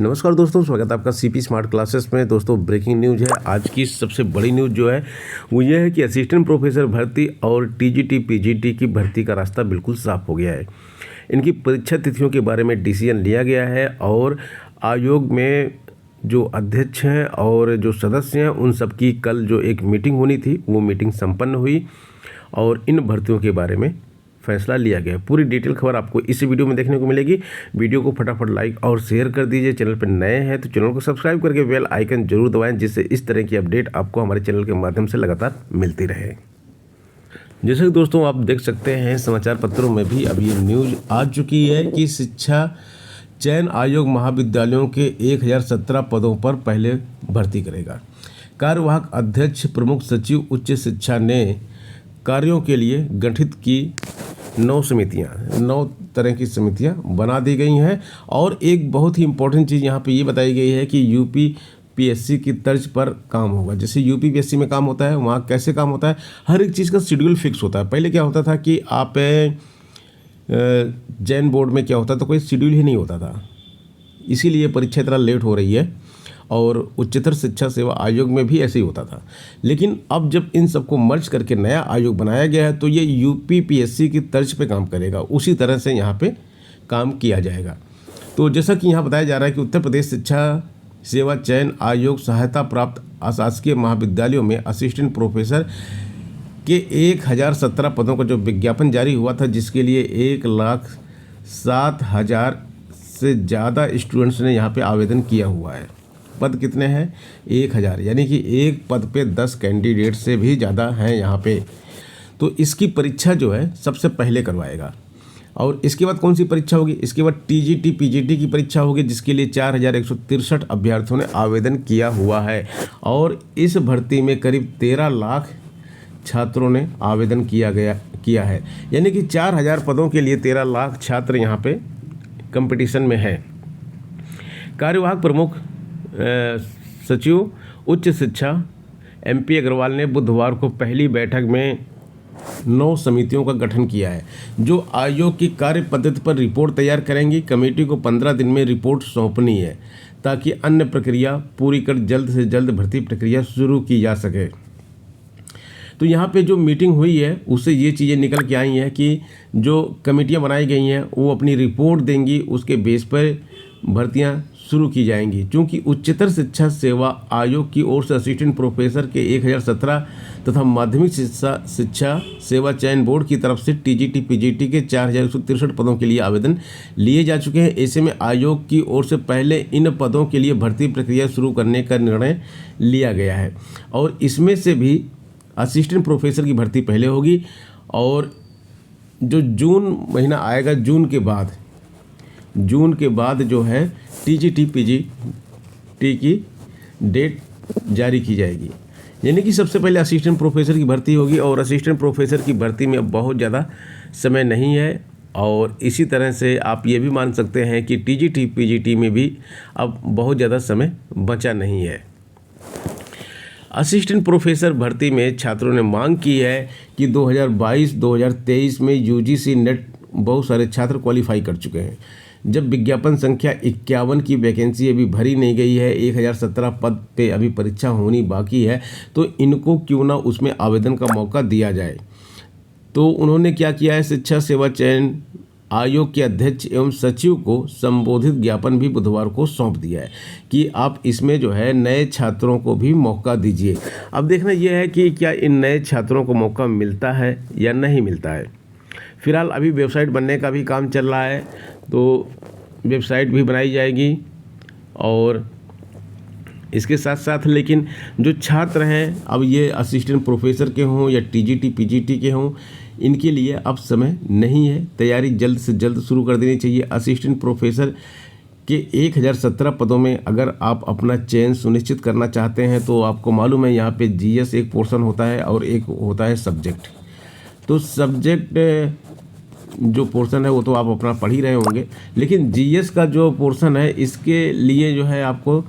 नमस्कार दोस्तों, स्वागत है आपका सीपी स्मार्ट क्लासेस में। दोस्तों, ब्रेकिंग न्यूज़ है। आज की सबसे बड़ी न्यूज़ जो है वो ये है कि असिस्टेंट प्रोफेसर भर्ती और टीजीटी पीजीटी की भर्ती का रास्ता बिल्कुल साफ हो गया है। इनकी परीक्षा तिथियों के बारे में डिसीजन लिया गया है और आयोग में जो अध्यक्ष हैं और जो सदस्य हैं उन सब की कल जो एक मीटिंग होनी थी वो मीटिंग संपन्न हुई और इन भर्तियों के बारे में फैसला लिया गया। पूरी डिटेल खबर आपको इस वीडियो में देखने को मिलेगी। वीडियो को फटाफट लाइक और शेयर कर दीजिए। चैनल पर नए हैं तो चैनल को सब्सक्राइब करके बेल आइकन जरूर दबाएं, जिससे इस तरह की अपडेट आपको हमारे चैनल के माध्यम से लगातार मिलती रहे। जैसे कि दोस्तों आप देख सकते हैं समाचार पत्रों में भी अब ये न्यूज़ आ चुकी है कि शिक्षा चयन आयोग महाविद्यालयों के 1017 पदों पर पहले भर्ती करेगा। कार्यवाहक अध्यक्ष, प्रमुख सचिव उच्च शिक्षा ने कार्यों के लिए गठित की 9 तरह की समितियां बना दी गई हैं। और एक बहुत ही इंपॉर्टेंट चीज़ यहाँ पे ये बताई गई है कि यूपीपीएससी की तर्ज पर काम होगा। जैसे यूपीपीएससी में काम होता है, वहाँ कैसे काम होता है, हर एक चीज़ का शेड्यूल फिक्स होता है। पहले क्या होता था कि आप जैन बोर्ड में क्या होता था, कोई शेड्यूल ही नहीं होता था, इसीलिए परीक्षा इतना लेट हो रही है। और उच्चतर शिक्षा सेवा आयोग में भी ऐसे ही होता था। लेकिन अब जब इन सबको मर्ज करके नया आयोग बनाया गया है तो ये यूपीपीएससी की तर्ज पे काम करेगा, उसी तरह से यहाँ पे काम किया जाएगा। तो जैसा कि यहाँ बताया जा रहा है कि उत्तर प्रदेश शिक्षा सेवा चयन आयोग सहायता प्राप्त अशासकीय महाविद्यालयों में असिस्टेंट प्रोफेसर के 1017 पदों का जो विज्ञापन जारी हुआ था, जिसके लिए 1,07,000 से ज़्यादा स्टूडेंट्स ने यहाँ पे आवेदन किया हुआ है। पद कितने हैं? 1000, यानी कि एक पद पे 10 कैंडिडेट से भी ज़्यादा हैं यहाँ पे। तो इसकी परीक्षा जो है सबसे पहले करवाएगा। और इसके बाद कौन सी परीक्षा होगी? इसके बाद टीजीटी पीजीटी की परीक्षा होगी, जिसके लिए 4163 अभ्यर्थियों ने आवेदन किया हुआ है। और इस भर्ती में करीब 13 लाख छात्रों ने आवेदन किया है, यानी कि 4000 पदों के लिए 13 लाख छात्र यहाँ पे कंपटीशन में है। कार्यवाहक प्रमुख सचिव उच्च शिक्षा MP अग्रवाल ने बुधवार को पहली बैठक में 9 समितियों का गठन किया है, जो आयोग की कार्य पद्धति पर रिपोर्ट तैयार करेंगी। कमेटी को 15 दिन में रिपोर्ट सौंपनी है, ताकि अन्य प्रक्रिया पूरी कर जल्द से जल्द भर्ती प्रक्रिया शुरू की जा सके। तो यहाँ पे जो मीटिंग हुई है उससे ये चीज़ें निकल के आई हैं कि जो कमेटियाँ बनाई गई हैं वो अपनी रिपोर्ट देंगी, उसके बेस पर भर्तियाँ शुरू की जाएंगी। क्योंकि उच्चतर शिक्षा सेवा आयोग की ओर से असिस्टेंट प्रोफेसर के 1017 तथा माध्यमिक शिक्षा सेवा चयन बोर्ड की तरफ से टीजीटी पीजीटी के 4163 पदों के लिए आवेदन लिए जा चुके हैं। ऐसे में आयोग की ओर से पहले इन पदों के लिए भर्ती प्रक्रिया शुरू करने का निर्णय लिया गया है। और इसमें से भी असिस्टेंट प्रोफेसर की भर्ती पहले होगी और जो जून महीना आएगा, जून के बाद जो है टीजीटी पीजीटी की डेट जारी की जाएगी। यानी कि सबसे पहले असिस्टेंट प्रोफेसर की भर्ती होगी और असिस्टेंट प्रोफेसर की भर्ती में अब बहुत ज़्यादा समय नहीं है। और इसी तरह से आप ये भी मान सकते हैं कि टीजीटी पीजीटी में भी अब बहुत ज़्यादा समय बचा नहीं है। असिस्टेंट प्रोफेसर भर्ती में छात्रों ने मांग की है कि 2022-2023 में यूजीसी नेट बहुत सारे छात्र क्वालिफाई कर चुके हैं। जब विज्ञापन संख्या 51 की वैकेंसी अभी भरी नहीं गई है, 1017 पद पे अभी परीक्षा होनी बाकी है, तो इनको क्यों ना उसमें आवेदन का मौका दिया जाए। तो उन्होंने क्या किया है, शिक्षा सेवा चयन आयोग के अध्यक्ष एवं सचिव को संबोधित ज्ञापन भी बुधवार को सौंप दिया है कि आप इसमें जो है नए छात्रों को भी मौका दीजिए। अब देखना यह है कि क्या इन नए छात्रों को मौका मिलता है या नहीं मिलता है। फिलहाल अभी वेबसाइट बनने का भी काम चल रहा है, तो वेबसाइट भी बनाई जाएगी। और इसके साथ साथ लेकिन जो छात्र हैं, अब ये असिस्टेंट प्रोफेसर के हों या टीजीटी पीजीटी के हों, इनके लिए अब समय नहीं है। तैयारी जल्द से जल्द शुरू कर देनी चाहिए। असिस्टेंट प्रोफेसर के 1017 पदों में अगर आप अपना चयन सुनिश्चित करना चाहते हैं तो आपको मालूम है यहाँ पे जीएस एक पोर्शन होता है और एक होता है सब्जेक्ट। तो सब्जेक्ट जो पोर्शन है वो तो आप अपना पढ़ ही रहे होंगे, लेकिन जीएस का जो पोर्शन है इसके लिए जो है आपको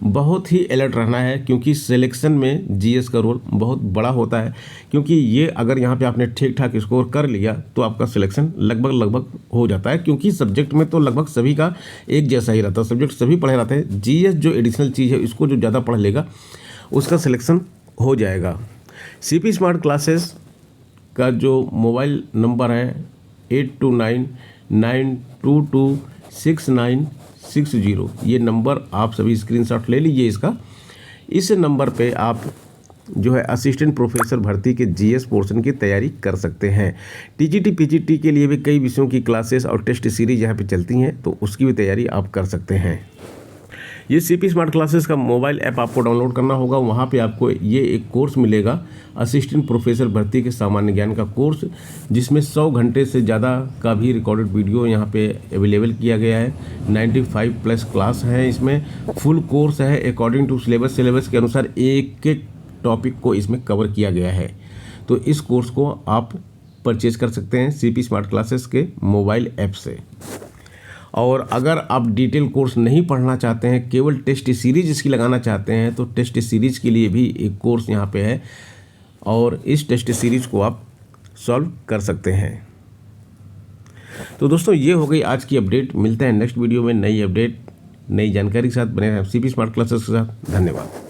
बहुत ही अलर्ट रहना है, क्योंकि सिलेक्शन में जीएस का रोल बहुत बड़ा होता है। क्योंकि ये अगर यहाँ पे आपने ठीक ठाक स्कोर कर लिया तो आपका सिलेक्शन लगभग हो जाता है, क्योंकि सब्जेक्ट में तो लगभग सभी का एक जैसा ही रहता है, सब्जेक्ट सभी पढ़े रहते हैं। जीएस जो एडिशनल चीज़ है, इसको जो ज़्यादा पढ़ लेगा उसका सिलेक्शन हो जाएगा। सीपी स्मार्ट क्लासेस का जो मोबाइल नंबर है 8299226960, ये नंबर आप सभी स्क्रीनशॉट ले लीजिए इसका। इस नंबर पे आप जो है असिस्टेंट प्रोफेसर भर्ती के जीएस पोर्शन की तैयारी कर सकते हैं। टीजीटी पीजीटी के लिए भी कई विषयों की क्लासेस और टेस्ट सीरीज यहाँ पे चलती हैं, तो उसकी भी तैयारी आप कर सकते हैं। ये सीपी स्मार्ट क्लासेस का मोबाइल ऐप आपको डाउनलोड करना होगा। वहाँ पे आपको ये एक कोर्स मिलेगा, असिस्टेंट प्रोफेसर भर्ती के सामान्य ज्ञान का कोर्स, जिसमें 100 घंटे से ज़्यादा का भी रिकॉर्डेड वीडियो यहाँ पे अवेलेबल किया गया है। 95+ क्लास है, इसमें फुल कोर्स है अकॉर्डिंग टू सिलेबस के अनुसार एक एक टॉपिक को इसमें कवर किया गया है। तो इस कोर्स को आप परचेज कर सकते हैं सीपी स्मार्ट क्लासेस के मोबाइल ऐप से। और अगर आप डिटेल कोर्स नहीं पढ़ना चाहते हैं, केवल टेस्ट सीरीज इसकी लगाना चाहते हैं, तो टेस्ट सीरीज के लिए भी एक कोर्स यहाँ पे है, और इस टेस्ट सीरीज को आप सॉल्व कर सकते हैं। तो दोस्तों, ये हो गई आज की अपडेट। मिलते हैं नेक्स्ट वीडियो में नई अपडेट, नई जानकारी के साथ। बने रहें सीपी स्मार्ट क्लासेस के साथ। धन्यवाद।